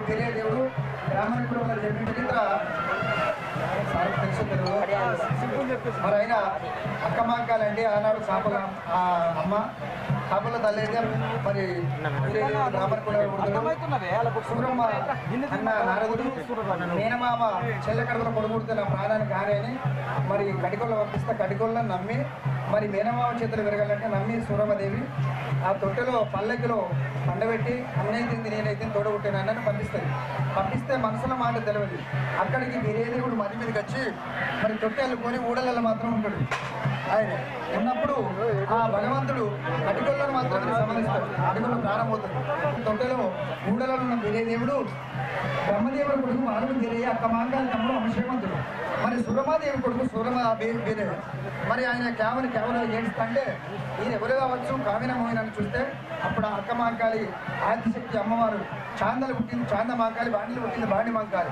వేరే దేవుడు బ్రాహ్మణ కులంలో చెప్పిన మరి అయినా అక్కమాంకాలండి ఆనాడు కాపుల అమ్మ కాపుల తల్లి అయితే మరి బ్రాహ్మణ కులం సూరమ్మ అన్న నారదుడు మేనమామ చెల్లె కడుపులో కొడుకుడుతున్న ప్రాణానికి ఆనేని మరి కడికొల్ల పంపిస్తే కడికొల్లని నమ్మి మరి మేనమామ చేతులు విరగాలంటే నమ్మి సూరమ్మదేవి ఆ తొట్టెలో పల్లెకిలో పండబెట్టి అన్నైతుంది నేనైతే తోడగొట్టిన అన్నని పంపిస్తే మనసులో మాట తెలియదు. అక్కడికి వేరే దేవుడు మది మీదకి వచ్చి మరి తొట్టెలు కొని ఊడలలో మాత్రం ఉంటాడు. ఆయన ఉన్నప్పుడు ఆ భగవంతుడు కటికొల్లను మాత్రమే సంబంధిస్తాడు. కటికొల్ల ప్రారంభమవుతుంది. తొట్టెలో ఊడలలో ఉన్న వేరే దేవుడు బ్రహ్మదేవుడు కొడుకు మానవుడు వేరే అక్క మాంగాలి తమ్ముడు అభిషేమంతుడు. మరి సురమాదేవి కొడుకు సూరమ వేరే. మరి ఆయన కేవలం ఏడుస్తుంటే ఈయన ఎవరు కావచ్చు కావిన మోయినని చూస్తే అప్పుడు ఆ అక్క మాంకాలి ఆదిశక్తి అమ్మవారు చాందలు పుట్టింది చాంద మాంకాలి, బాండిలు పుట్టింది బాండి మాంకాలి.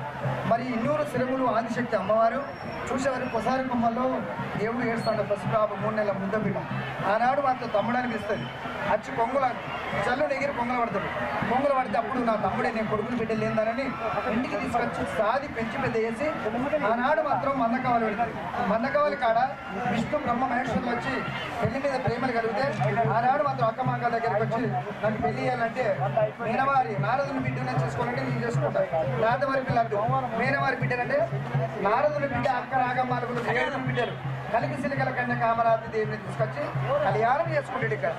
మరి ఇన్నూరు శిరములు ఆదిశక్తి అమ్మవారు చూసేవారు కొసారి కొమ్మల్లో దేవుడు ఏడుస్తాడు. పసుపు 3 నెలల ముద్ద బిడ్డ ఆనాడు మాత్రం తమ్ముడు అనిపిస్తుంది. వచ్చి కొంగుల చల్లు నెగిరి కొంగలు పడతాడు. కొంగలు పడితే అప్పుడు నా తమ్ముడే నేను కొడుకులు బిడ్డ లేదని ఇంటికి తీసుకొచ్చి సాది పెంచి పెద్ద వేసి ఆనాడు మాత్రం మందకావలి పెడతాడు. మందకావలి కాడ విష్ణు బ్రహ్మ మహేశ్వరులు వచ్చి పెళ్లి మీద ప్రేమలు కలిగితే ఆనాడు మాత్రం అక్కమాంక దగ్గరికి వచ్చి నాకు పెళ్లి చేయాలంటే మేనవారి నారదుని బిడ్డనే చేసుకోవాలంటే నేను చేసుకుంటాను. నారదవారి పిల్లలు మేనవారి బిడ్డలంటే నారదుని బిడ్డ అక్క రాగమ్మాలు 7 బిడ్డలు కలిగి సిలికల కన్య కామరాతి దేవుని తీసుకొచ్చి కళ్యాణం చేసుకుంటాడు. ఇక్కడ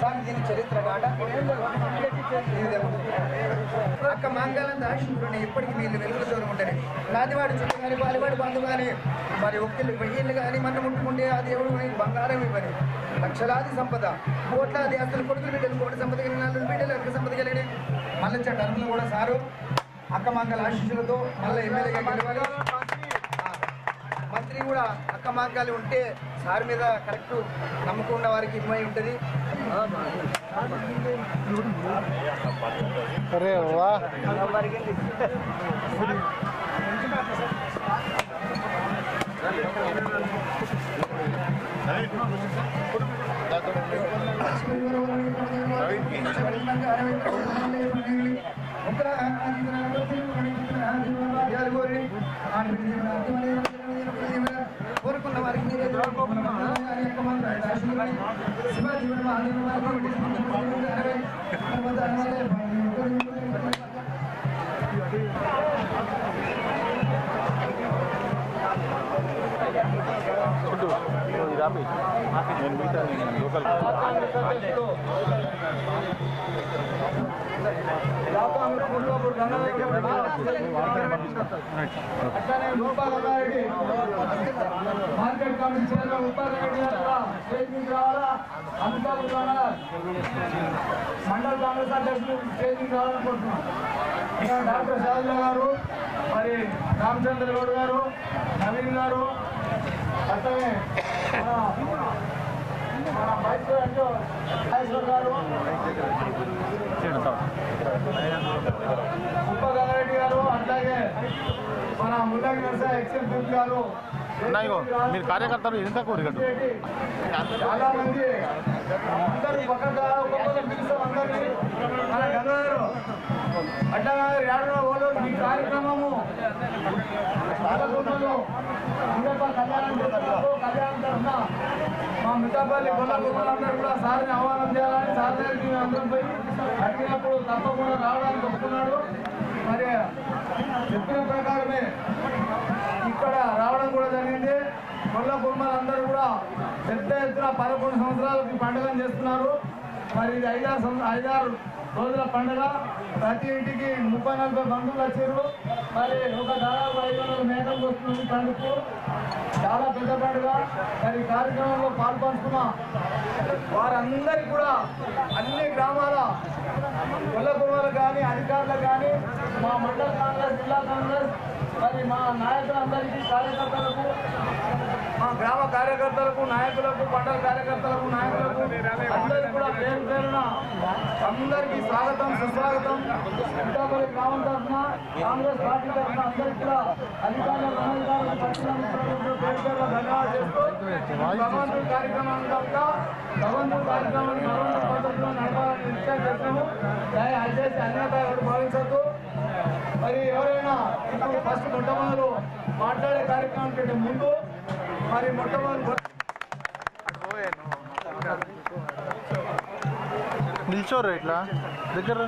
దాని దీని చరిత్ర కాట అక్క మాంగాలం దాశుడు ఎప్పటికీ వీళ్ళు వెలుగుతూ ఉంటారు. నాదివాడు చుట్టూ కానీ పాలివాడు బంధు కానీ మరి ఒక్కళ్ళు వెయ్యిళ్ళు కానీ మన ముట్టుకుంటే ఆ దేవుడు బంగారం ఇవ్వని లక్షలాది సంపద కోట్లాది అసలు కొడుకులు బిడ్డలు కోటి సంపద కలిగిన 4 బిడ్డలు అక్క సంపద కలిగిన మళ్ళీ టర్ములు కూడా సారు అక్క మాంగాల ఆశీస్సులతో మళ్ళీ ఎమ్మెల్యేగా గెలవాలి. మంత్రి కూడా అక్క మార్గాలు ఉంటే సార్ మీద కరెక్ట్ నమ్మకం ఉన్న వారికి ఇమ్మై ఉంటుంది. అరే వా కోరుకున్న వారికి శివాజీ మార్కెట్ కమిటీ చైర్మన్ ఉపాధ్యాయుడు స్టేజింగ్ రావాలా, అమితాబ్ మండల కాంగ్రెస్ అధ్యక్షులు స్టేజింగ్ రావాలనుకుంటున్నాం. డాక్టర్ షాజా గారు, మరి రామచంద్ర గౌడ్ గారు, నవీన్ గారు, అట్లనే మన వైస్ రాజేశ్వర్ గారు, ఉపగంగారెడ్డి గారు, అట్లాగే మన ముల్లాగి నరసయ్య ఎక్సెల్ గారు, మీరు కార్యకర్తలు ఎంత కోరికట్టు చాలా మంది అందరూ పక్కగా ఒక్కొక్కరు పిలుస్తాం. అందరినీ మన గంగారు అడ్డగారు ఏడవ వాళ్ళు ఈ కార్యక్రమము కళ్యాణం తరఫున మా మిఠాపల్లి గొల్లగొప్పలందరూ కూడా సార్ని ఆహ్వానం చేయాలని సార్ దగ్గరికి అందరం పోయి అడిగినప్పుడు తప్పకుండా రావడానికి ఒప్పుకున్నాడు. మరి చెప్పిన ప్రకారమే ఇక్కడ రావడం కూడా జరిగింది. కొల్ల కుటుంబాలందరూ కూడా పెద్ద ఎత్తున 11 సంవత్సరాలకి పండుగను చేస్తున్నారు. మరి ఇది 5-6 రోజుల పండుగ. ప్రతి ఇంటికి 30-40 బంధువులు వచ్చారు. మరి ఒక దాదాపు 500 మేకలు వస్తుంది పండుగకు. చాలా పెద్ద పండుగ. మరి కార్యక్రమంలో పాల్పంచుకున్న వారందరికీ కూడా అన్ని గ్రామాల కొల్ల కుటుంబాలు కానీ అధికారులకు కానీ మా మండల కాంగ్రెస్, జిల్లా కాంగ్రెస్, మరి మా నాయకులందరికీ, కార్యకర్తలకు, మా గ్రామ కార్యకర్తలకు, నాయకులకు, మండల కార్యకర్తలకు, నాయకులకు అందరికీ కూడా పేరు పేరున అందరికీ స్వాగతం, సుస్వాగతం. మిఠాపల్లి గ్రామం తరఫున, కాంగ్రెస్ పార్టీ తరఫున అందరికీ కూడా అధికారులకు, అనధికారులకు, పక్షులకు పేరు పేరున ధన్యవాదాలు చేస్తూ భగవంతుడి కార్యక్రమం కనుక భగవంతుడి కార్యక్రమాన్ని భగవంతుడి పద్ధతిలో నడపాలని నిశ్చయం చేస్తాము. దయచేసి అన్యత ఎవరు భావించద్దు. మరి ఎవరైనా ఇప్పుడు ఫస్ట్ మొట్టమొదలు మాట్లాడే కార్యక్రమం కంటే ముందు మరి మొట్టమొదలు నిల్చోరు ఇట్లా దగ్గర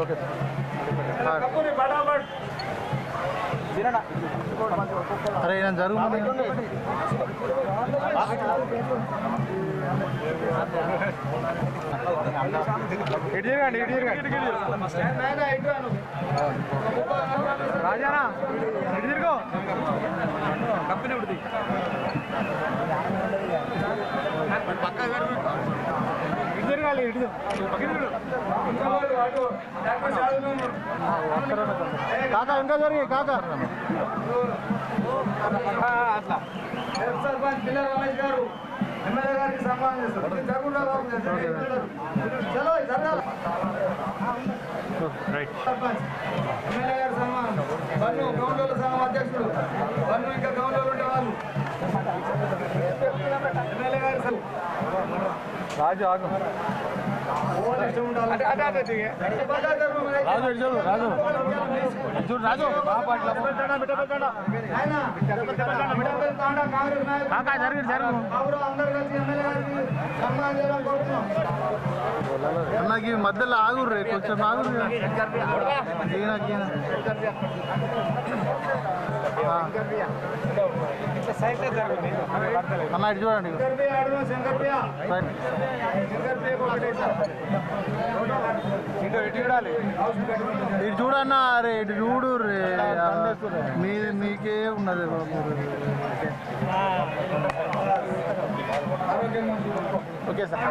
ఓకే అరే నేను జరుగు రాజానా ఇటు తిరుగు కంపెనీ ఉడిది పక్క ఇటు తిరగాలి ఇటు కాకా ఇంకా జరిగి కాకా అట్లా సర్పంచ్ పిల్ల రమేష్ గారు ఎమ్మెల్యే గారికి సన్మానం చేస్తారు జరగకుండా చలో జరగాలి సర్పంచ్ ఎమ్మెల్యే గారి సన్మానం బన్ను గౌండోల సంఘం అధ్యక్షుడు బన్ను ఇంకా గౌండోలు ఉండే వాళ్ళు ఎమ్మెల్యే గారి రాజు ఆగు రాజు నాకు మధ్యలో ఆగుర్రే కొంచెం ఆగుర్రే అన్న ఇటు చూడండి ఇటు చూడన్న అరే ఇటు చూడు రే మీకే ఉన్నది ఓకే సార్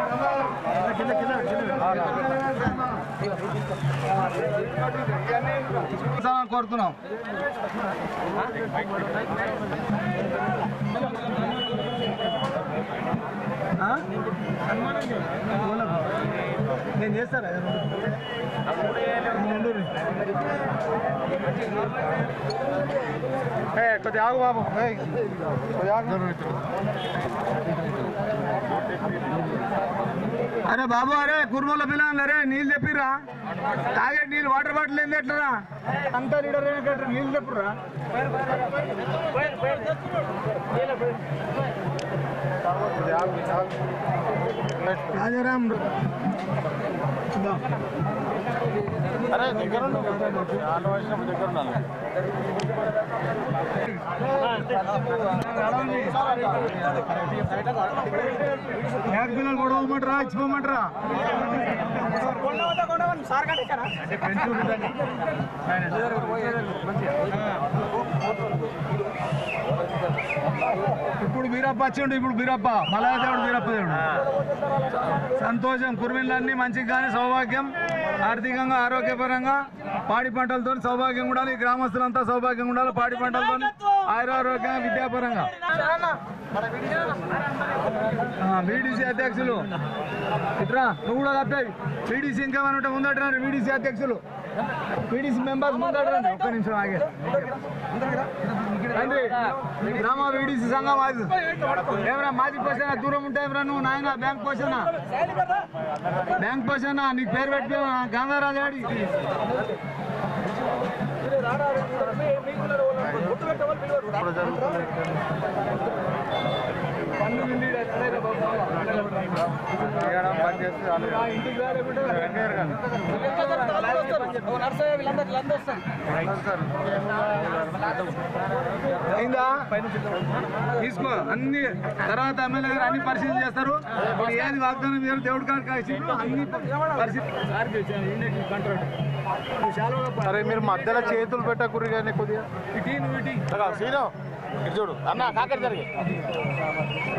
కోరుతున్నాం నేను చేస్తాను కొద్దిగా ఆగు బాబు కొద్దిగా ఆగు అరే బాబు అరే కుర్మల పిల్లలు అరే నీళ్ళు చెప్పిర్రా తాగే నీళ్ళు వాటర్ బాటిల్ ఏంది ఎట్లరా అంతా లీటర్ నీళ్ళు చెప్పుర్రా రాజారాం అరే దగ్గర దగ్గర ఉండాలి పిల్లలు కొడవమంటారా ఇచ్చిపోమంటారా ఇప్పుడు బీరప్ప వచ్చిండు ఇప్పుడు బీరప్ప మలయాదేవుడు బీరప్ప దేవుడు సంతోషం కుర్మిళ్ళన్నీ మంచిగా కానీ సౌభాగ్యం ఆర్థికంగా ఆరోగ్యపరంగా పాడి పంటలతో సౌభాగ్యం ఉండాలి గ్రామస్తులంతా సౌభాగ్యం ఉండాలి పాడి పంటలతో ఆరోగ్యంగా విద్యాపరంగా బీడీసీ అధ్యక్షులు ఇట్రా నువ్వు కూడా తప్పాయి బీడీసీ ఇంకా ఉంటే ముందటండి బీడీసీ అధ్యక్షులు బీడీసీ మెంబర్స్ ముందటండి ఒక్క నిమిషం ఆగే రండి గ్రామ బీడీసీ సంఘం అది ఏమరా మాజీ పోషణ దూరం ఉంటే ఏమరా నువ్వు నాయన బ్యాంక్ పోషణ నీకు పేరు పెట్టి గాంధారాజు ఆడి అయిందా తీసుకో అన్ని తర్వాత ఎమ్మెల్యే గారు అన్ని పరిశీలన చేస్తారు ఏది వాగ్దానం మీరు దేవుడి కాడికి అన్ని సరే మీరు మధ్యలో చేతులు పెట్టకూరి కానీ కొద్దిగా సీను ఇటు చూడు అన్న కాకర జరిగి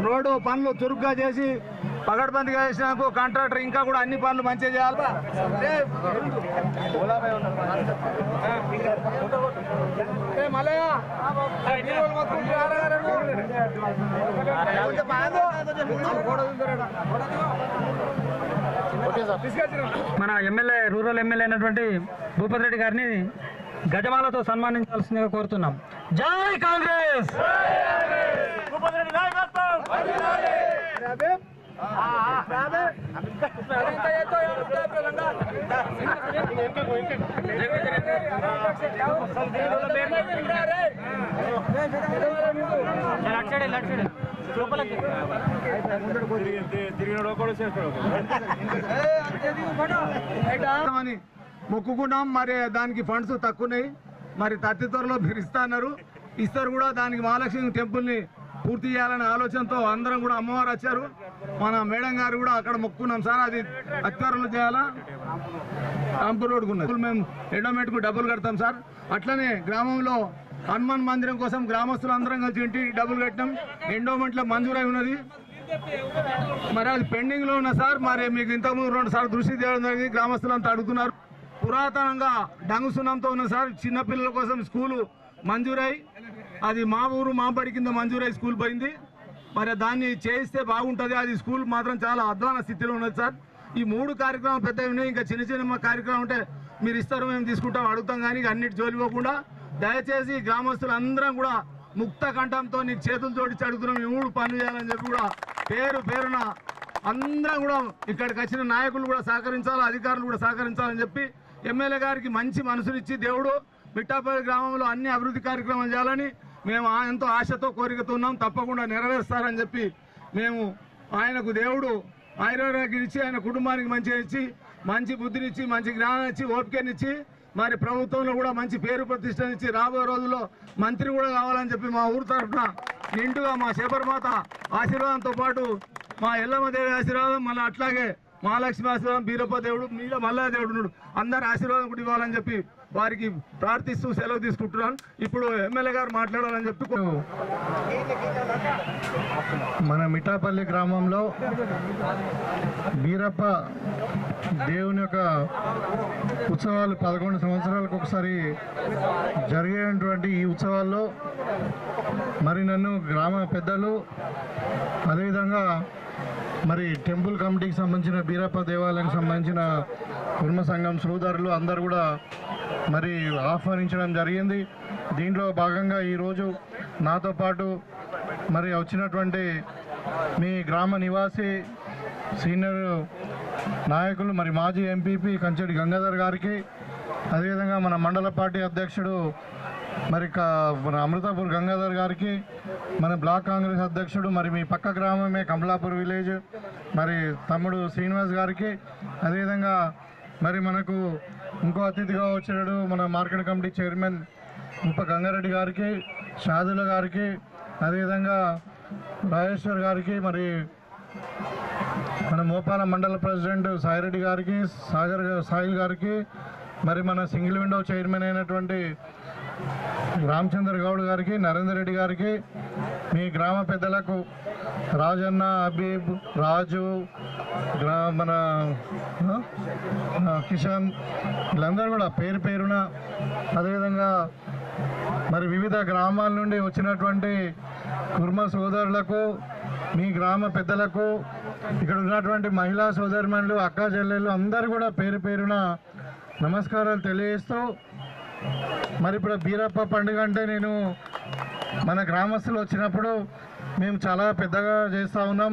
రోడ్డు పనులు చురుగ్గా చేసి పగడ్బందీగా చేసినాకు కాంట్రాక్టర్ ఇంకా కూడా అన్ని పనులు మంచిగా చేయాలి మన ఎమ్మెల్యే రూరల్ ఎమ్మెల్యే అయినటువంటి భూపతి రెడ్డి గారిని గజమాలతో సన్మానించాల్సిందిగా కోరుతున్నాం. జై కాంగ్రెస్. భూపతి రెడ్డి మొక్కుకున్నాం. మరి దానికి ఫండ్స్ తక్కువన్నాయి, మరి తత్తి త్వరలో ఇస్తా అన్నారు, ఇస్తారు కూడా. దానికి మహాలక్ష్మి టెంపుల్ని పూర్తి చేయాలనే ఆలోచనతో అందరం కూడా అమ్మవారు వచ్చారు. మన మేడం గారు కూడా అక్కడ మొక్కున్నాం సార్, అది అత్వరలో చేయాలా. రాంపూర్ రోడ్కు ఉన్నది, మేము ఎండోమెంట్కు డబ్బులు కడతాం సార్. అట్లనే గ్రామంలో హనుమాన్ మందిరం కోసం గ్రామస్తులు అందరం కలిసి ఇంటి డబ్బులు కట్టినాం, ఎండోమెంట్లో మంజూరై ఉన్నది. మరి అది పెండింగ్లో ఉన్న సార్. మరి మీకు ఇంతకుముందు 2 సార్లు దృష్టి తేవడం జరిగింది, గ్రామస్తులంతా అడుగుతున్నారు. పురాతనంగా డంగు సున్నంతో ఉన్న సార్, చిన్నపిల్లల కోసం స్కూలు మంజూరై, అది మా ఊరు మా బడి కింద మంజూరై స్కూల్ పోయింది. మరి దాన్ని చేయిస్తే బాగుంటుంది. అది స్కూల్ మాత్రం చాలా అధ్వాన స్థితిలో ఉన్నది సార్. ఈ 3 కార్యక్రమాలు పెద్దవి ఉన్నాయి, ఇంకా చిన్న చిన్న కార్యక్రమం ఉంటే మీరు ఇస్తారు, మేము తీసుకుంటాం, అడుగుతాం. కానీ అన్నిటి జోలిపోకుండా దయచేసి గ్రామస్తులందరం కూడా ముక్త కంఠంతో నీకు చేతులు జోడించి అడుగుతున్నాం, ఈ 3 పనులు చేయాలని చెప్పి కూడా పేరున అందరం కూడా ఇక్కడికి వచ్చిన నాయకులు కూడా సహకరించాలి, అధికారులు కూడా సహకరించాలని చెప్పి ఎమ్మెల్యే గారికి మంచి మనసునిచ్చి దేవుడు మిట్టాపల్లి గ్రామంలో అన్ని అభివృద్ధి కార్యక్రమాలు చేయాలని మేము ఎంతో ఆశతో కోరికతో ఉన్నాం. తప్పకుండా నెరవేరుస్తారని చెప్పి మేము ఆయనకు దేవుడు ఆయుర్వేదానికి ఇచ్చి, ఆయన కుటుంబానికి మంచిగా ఇచ్చి, మంచి బుద్ధినిచ్చి, మంచి జ్ఞానం ఇచ్చి, ఓపికనిచ్చి, మరి ప్రభుత్వంలో కూడా మంచి పేరు ప్రతిష్టనిచ్చి రాబోయే రోజుల్లో మంత్రి కూడా కావాలని చెప్పి మా ఊరు తరఫున నిండుగా మా శబరిమాత ఆశీర్వాదంతో పాటు మా ఎల్లమ్మదేవి ఆశీర్వాదం, మళ్ళీ అట్లాగే మహాలక్ష్మి ఆశీర్వాదం, బీరప్ప దేవుడు, మీద మల్లయ్య దేవుడు అందరి ఆశీర్వాదం కూడా ఇవ్వాలని చెప్పి వారికి ప్రార్థిస్తూ సెలవు తీసుకుంటున్నాను. ఇప్పుడు ఎమ్మెల్యే గారు మాట్లాడాలని చెప్పి మన మిఠాపల్లి గ్రామంలో బీరప్ప దేవుని యొక్క ఉత్సవాలు 11 సంవత్సరాలకు ఒకసారి జరిగేటువంటి ఈ ఉత్సవాల్లో మరి నన్ను గ్రామ పెద్దలు, అదేవిధంగా మరి టెంపుల్ కమిటీకి సంబంధించిన బీరప్ప దేవాలయానికి సంబంధించిన కుర్మ సంఘం సోదరులు అందరూ కూడా మరి ఆహ్వానించడం జరిగింది. దీంట్లో భాగంగా ఈరోజు నాతో పాటు మరి వచ్చినటువంటి మీ గ్రామ నివాసి సీనియర్ నాయకులు, మరి మాజీ ఎంపీపీ కంచెడి గంగాధర్ గారికి, అదేవిధంగా మన మండల పార్టీ అధ్యక్షుడు మరి మన అమృతాపూర్ గంగాధర్ గారికి, మన బ్లాక్ కాంగ్రెస్ అధ్యక్షుడు మరి మీ పక్క గ్రామమే కమలాపూర్ విలేజ్ మరి తమ్ముడు శ్రీనివాస్ గారికి, అదేవిధంగా మరి మనకు ఇంకో అతిథిగా వచ్చాడు మన మార్కెట్ కమిటీ చైర్మన్ ఉప గంగారెడ్డి గారికి, షాదుల గారికి, అదేవిధంగా రాజేశ్వర్ గారికి, మరి మన మోపాల మండల ప్రెసిడెంట్ సాయిరెడ్డి గారికి, సాయిల్ గారికి, మరి మన సింగిల్ విండో చైర్మన్ అయినటువంటి రామచంద్ర గౌడ్ గారికి, నరేందర్ రెడ్డి గారికి, మీ గ్రామ పెద్దలకు రాజన్న, హబీబ్, రాజు, మన కిషన్, వీళ్ళందరూ కూడా పేరు పేరున, అదేవిధంగా మరి వివిధ గ్రామాల నుండి వచ్చినటువంటి కుర్మ సోదరులకు, మీ గ్రామ పెద్దలకు, ఇక్కడ ఉన్నటువంటి మహిళా సోదరిమణులు, అక్కా చెల్లెళ్ళు అందరూ కూడా పేరు పేరున నమస్కారాలు తెలియజేస్తూ, మరి ఇప్పుడు బీరప్ప పండుగ అంటే నేను మన గ్రామస్తులు వచ్చినప్పుడు మేము చాలా పెద్దగా చేస్తూ ఉన్నాం.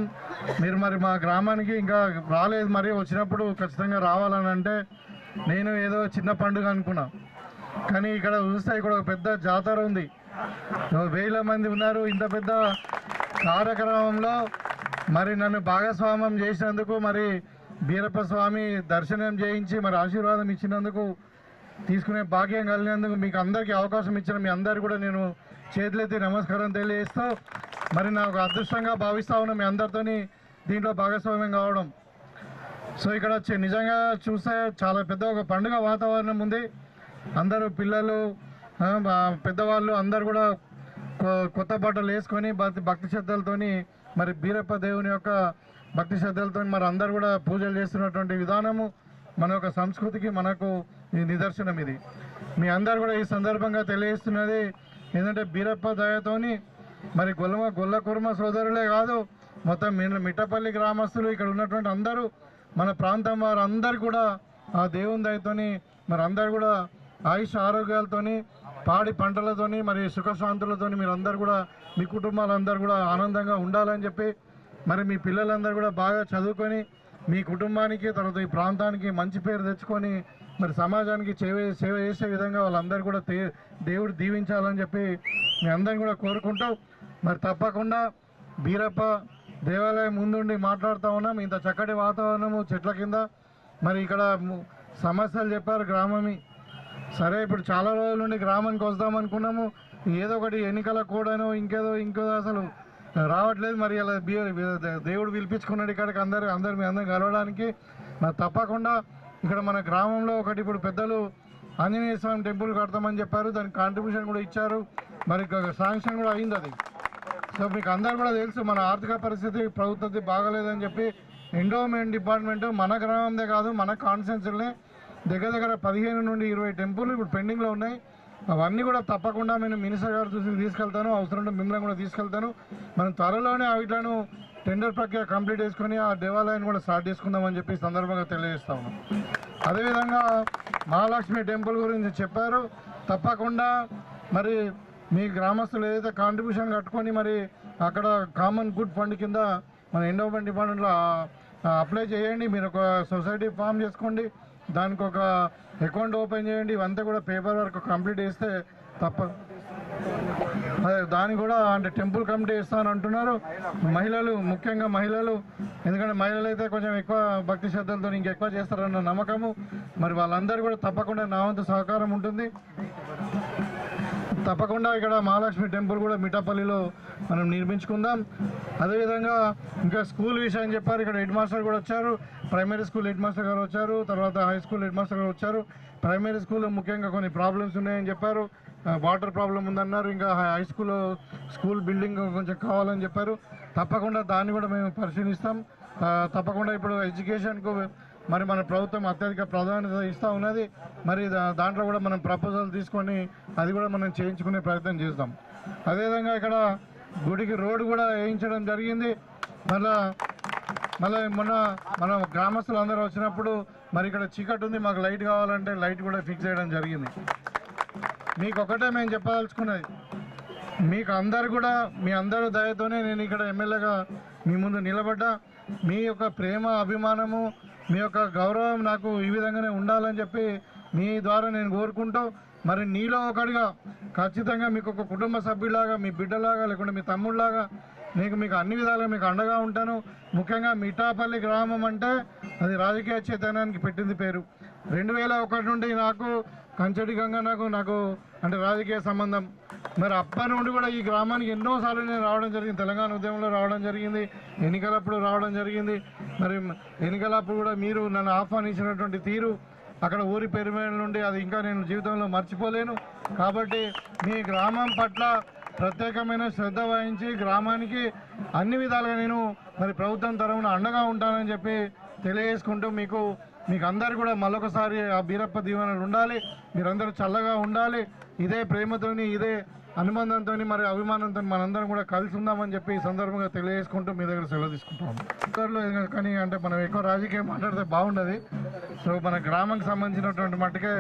మీరు మరి మా గ్రామానికి ఇంకా రాలేదు, మరి వచ్చినప్పుడు ఖచ్చితంగా రావాలని అంటే నేను ఏదో చిన్న పండుగ అనుకున్నా. కానీ ఇక్కడ చూస్తే ఇక్కడ ఒక పెద్ద జాతర ఉంది, 1000 మంది ఉన్నారు. ఇంత పెద్ద కార్యక్రమంలో మరి నన్ను భాగస్వామ్యం చేసినందుకు, మరి బీరప్ప స్వామి దర్శనం చేయించి మరి ఆశీర్వాదం ఇచ్చినందుకు, తీసుకునే భాగ్యం కలిగినందుకు మీకు అందరికీ అవకాశం ఇచ్చిన మీ అందరు కూడా నేను చేతులెత్తి నమస్కారం తెలియజేస్తూ, మరి నాకు అదృష్టంగా భావిస్తూ ఉన్నా మీ అందరితోని దీంట్లో భాగస్వామ్యం కావడం. సో ఇక్కడ నిజంగా చూస్తే చాలా పెద్ద ఒక పండుగ వాతావరణం ఉంది. అందరూ పిల్లలు, పెద్దవాళ్ళు అందరు కూడా కొత్త బట్టలు వేసుకొని భక్తి శ్రద్ధలతోని మరి బీరప్ప దేవుని యొక్క భక్తి శ్రద్ధలతో మరి అందరు కూడా పూజలు చేస్తున్నటువంటి విధానము మన యొక్క సంస్కృతికి మనకు నిదర్శనం. ఇది మీ అందరు కూడా ఈ సందర్భంగా తెలియజేస్తున్నది ఏంటంటే బీరప్ప దయతోని మరి గొల్ల కుర్మ సోదరులే కాదు, మొత్తం మిట్టపల్లి గ్రామస్తులు, ఇక్కడ ఉన్నటువంటి అందరూ మన ప్రాంతం వారు అందరు కూడా ఆ దేవుని దయతోని మరి అందరు కూడా ఆయుష్ ఆరోగ్యాలతోని, పాడి పంటలతోని, మరి సుఖశాంతులతోని మీరు అందరు కూడా మీ కుటుంబాలందరూ కూడా ఆనందంగా ఉండాలని చెప్పి, మరి మీ పిల్లలందరూ కూడా బాగా చదువుకొని మీ కుటుంబానికి తర్వాత ఈ ప్రాంతానికి మంచి పేరు తెచ్చుకొని మరి సమాజానికి సేవ చేసే విధంగా వాళ్ళందరూ కూడా దేవుడు దీవించాలని చెప్పి మీ అందరిని కూడా కోరుకుంటూ మరి తప్పకుండా బీరప్ప దేవాలయం ముందుండి మాట్లాడుతూ ఉన్నాం. ఇంత చక్కటి వాతావరణము చెట్ల కింద మరి ఇక్కడ సమస్యలు చెప్పారు గ్రామమి. సరే ఇప్పుడు చాలా రోజుల నుండి గ్రామానికి వద్దాం అనుకున్నాము, ఏదో ఒకటి ఎన్నికల కూడాను ఇంకేదో అసలు రావట్లేదు. మరి అలా దేవుడు పిలిపించుకున్నాడు ఇక్కడికి అందరు మీ అందరం కలవడానికి. మరి తప్పకుండా ఇక్కడ మన గ్రామంలో ఒకటి ఇప్పుడు పెద్దలు ఆంజనేయ స్వామి టెంపుల్ కడతామని చెప్పారు, దానికి కాంట్రిబ్యూషన్ కూడా ఇచ్చారు, మరి శాంక్షన్ కూడా అయింది అది. సో మీకు అందరు కూడా తెలుసు మన ఆర్థిక పరిస్థితి ప్రభుత్వం బాగలేదని చెప్పి ఎండోమెంట్ డిపార్ట్మెంట్ మన గ్రామందే కాదు మన కాన్స్టిట్యున్సీలనే దగ్గర 15 నుండి 20 టెంపుల్ ఇప్పుడు పెండింగ్లో ఉన్నాయి. అవన్నీ కూడా తప్పకుండా నేను మినిస్టర్ గారు చూసి తీసుకెళ్తాను, అవసరం మిమ్మల్ని కూడా తీసుకెళ్తాను. మనం త్వరలోనే వీటిలను టెండర్ ప్రక్రియ కంప్లీట్ చేసుకొని ఆ దేవాలయాన్ని కూడా స్టార్ట్ చేసుకుందామని చెప్పి సందర్భంగా తెలియజేస్తా ఉన్నాం. అదేవిధంగా మహాలక్ష్మి టెంపుల్ గురించి చెప్పారు. తప్పకుండా మరి మీ గ్రామస్తులు ఏదైతే కాంట్రిబ్యూషన్ కట్టుకొని మరి అక్కడ కామన్ గుడ్ ఫండ్ కింద మన ఎండోమెంట్ డిపార్ట్మెంట్లో అప్లై చేయండి. మీరు ఒక సొసైటీ ఫామ్ చేసుకోండి, దానికి ఒక అకౌంట్ ఓపెన్ చేయండి. ఇవంతా కూడా పేపర్ వర్క్ కంప్లీట్ చేస్తే అదే దాన్ని కూడా అంటే టెంపుల్ కమిటీ ఇస్తామని అంటున్నారు. మహిళలు ముఖ్యంగా మహిళలు, ఎందుకంటే మహిళలు అయితే కొంచెం ఎక్కువ భక్తి శ్రద్ధలతో ఇంకెక్కువ చేస్తారన్న నమ్మకము. మరి వాళ్ళందరూ కూడా తప్పకుండా నా వంతు సహకారం ఉంటుంది. తప్పకుండా ఇక్కడ మహాలక్ష్మి టెంపుల్ కూడా మిఠాపల్లిలో మనం నిర్మించుకుందాం. అదేవిధంగా ఇంకా స్కూల్ విషయం చెప్పారు. ఇక్కడ హెడ్ మాస్టర్ కూడా వచ్చారు, ప్రైమరీ స్కూల్ హెడ్ మాస్టర్ గారు వచ్చారు, తర్వాత హై స్కూల్ హెడ్ మాస్టర్ గారు వచ్చారు. ప్రైమరీ స్కూల్లో ముఖ్యంగా కొన్ని ప్రాబ్లమ్స్ ఉన్నాయని చెప్పారు, వాటర్ ప్రాబ్లం ఉందన్నారు, ఇంకా హై స్కూల్ బిల్డింగ్ కొంచెం కావాలని చెప్పారు. తప్పకుండా దాన్ని కూడా మేము పరిశీలిస్తాం. తప్పకుండా ఇప్పుడు ఎడ్యుకేషన్కు మరి మన ప్రభుత్వం అత్యధిక ప్రాధాన్యత ఇస్తూ ఉన్నది. మరి దాంట్లో కూడా మనం ప్రపోజల్ తీసుకొని అది కూడా మనం చేయించుకునే ప్రయత్నం చేస్తాం. అదేవిధంగా ఇక్కడ గుడికి రోడ్డు కూడా వేయించడం జరిగింది. మళ్ళీ మొన్న మన గ్రామస్తులు అందరూ వచ్చినప్పుడు మరి ఇక్కడ చీకటి ఉంది, మాకు లైట్ కావాలంటే లైట్ కూడా ఫిక్స్ చేయడం జరిగింది. మీకు ఒకటే మేము చెప్పదలుచుకున్నది, మీకు అందరు కూడా మీ అందరూ దయతోనే నేను ఇక్కడ ఎమ్మెల్యేగా మీ ముందు నిలబడ్డా. మీ యొక్క ప్రేమ అభిమానము మీ యొక్క గౌరవం నాకు ఈ విధంగానే ఉండాలని చెప్పి మీ ద్వారా నేను కోరుకుంటూ మరి నీలో ఒకటిగా ఖచ్చితంగా మీకు ఒక కుటుంబ సభ్యులాగా మీ బిడ్డలాగా లేకుంటే మీ తమ్ముళ్ళలాగా మీకు అన్ని విధాలుగా మీకు అండగా ఉంటాను. ముఖ్యంగా మిఠాపల్లి గ్రామం అంటే అది రాజకీయ చైతన్యానికి పెట్టింది పేరు. 2001 నుండి నాకు కంచెటి గంగ నాకు అంటే రాజకీయ సంబంధం. మరి అప్పటి నుండి కూడా ఈ గ్రామానికి ఎన్నోసార్లు నేను రావడం జరిగింది. తెలంగాణ ఉద్యమంలో రావడం జరిగింది, ఎన్నికలప్పుడు రావడం జరిగింది. మరి ఎన్నికలప్పుడు కూడా మీరు నన్ను ఆహ్వానించినటువంటి తీరు అక్కడ ఊరి పేరు నుండి అది ఇంకా నేను జీవితంలో మర్చిపోలేను. కాబట్టి మీ గ్రామం పట్ల ప్రత్యేకమైన శ్రద్ధ వహించి గ్రామానికి అన్ని విధాలుగా నేను మరి ప్రభుత్వం తరఫున అండగా ఉంటానని చెప్పి తెలియజేసుకుంటూ మీకు అందరు కూడా మరొకసారి ఆ బీరప్ప దీవెనలు ఉండాలి, మీరందరూ చల్లగా ఉండాలి. ఇదే ప్రేమతోని ఇదే అనుబంధంతో మరి అభిమానంతో మనందరం కూడా కలిసి ఉందామని చెప్పి ఈ సందర్భంగా తెలియజేసుకుంటూ మీ దగ్గర సెలవు తీసుకుంటాం. కానీ అంటే మనం ఎక్కువ రాజకీయం మాట్లాడితే బాగుండదు. సో మన గ్రామానికి సంబంధించినటువంటి మట్టుకే